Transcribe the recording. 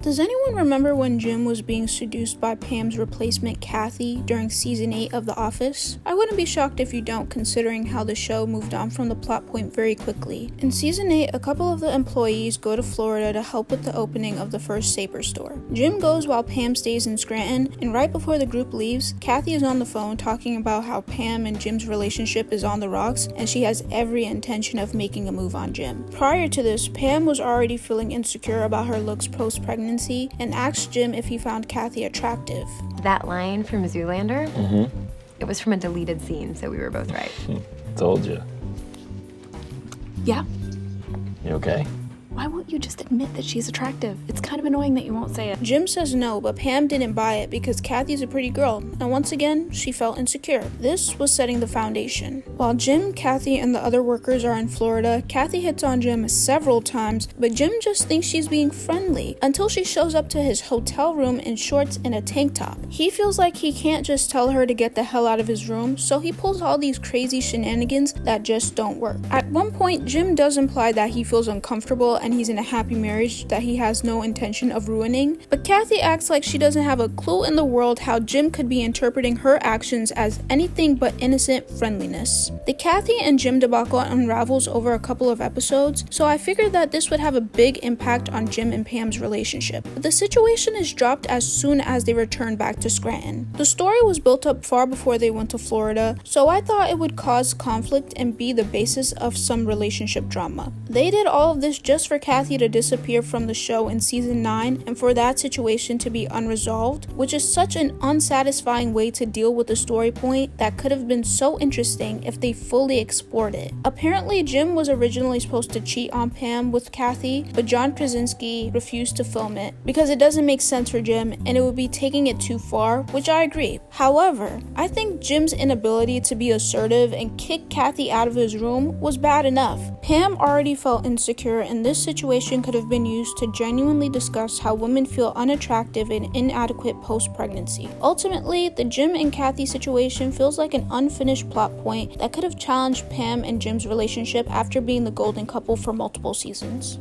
Does anyone remember when Jim was being seduced by Pam's replacement Cathy during season 8 of The Office? I wouldn't be shocked if you don't, considering how the show moved on from the plot point very quickly. In season 8, a couple of the employees go to Florida to help with the opening of the first Sabre store. Jim goes while Pam stays in Scranton, and right before the group leaves, Cathy is on the phone talking about how Pam and Jim's relationship is on the rocks, and she has every intention of making a move on Jim. Prior to this, Pam was already feeling insecure about her looks post-pregnancy and asked Jim if he found Cathy attractive. That line from Zoolander? It was from a deleted scene, so we were both right. Told you. Yeah. You okay? Why won't you just admit that she's attractive? It's kind of annoying that you won't say it. Jim says no, but Pam didn't buy it because Cathy's a pretty girl, and once again, she felt insecure. This was setting the foundation. While Jim, Cathy, and the other workers are in Florida, Cathy hits on Jim several times, but Jim just thinks she's being friendly until she shows up to his hotel room in shorts and a tank top. He feels like he can't just tell her to get the hell out of his room, so he pulls all these crazy shenanigans that just don't work. At one point, Jim does imply that he feels uncomfortable and he's in a happy marriage that he has no intention of ruining, but Cathy acts like she doesn't have a clue in the world how Jim could be interpreting her actions as anything but innocent friendliness. The Cathy and Jim debacle unravels over a couple of episodes, so I figured that this would have a big impact on Jim and Pam's relationship. But the situation is dropped as soon as they return back to Scranton. The story was built up far before they went to Florida, so I thought it would cause conflict and be the basis of some relationship drama. They did all of this just for Cathy to disappear from the show in season 9 and for that situation to be unresolved, which is such an unsatisfying way to deal with a story point that could have been so interesting if they fully explored it. Apparently, Jim was originally supposed to cheat on Pam with Cathy, but John Krasinski refused to film it because it doesn't make sense for Jim and it would be taking it too far, which I agree. However, I think Jim's inability to be assertive and kick Cathy out of his room was bad enough. Pam already felt insecure, and this situation could have been used to genuinely discuss how women feel unattractive and inadequate post-pregnancy. Ultimately, the Jim and Cathy situation feels like an unfinished plot point that could have challenged Pam and Jim's relationship after being the golden couple for multiple seasons.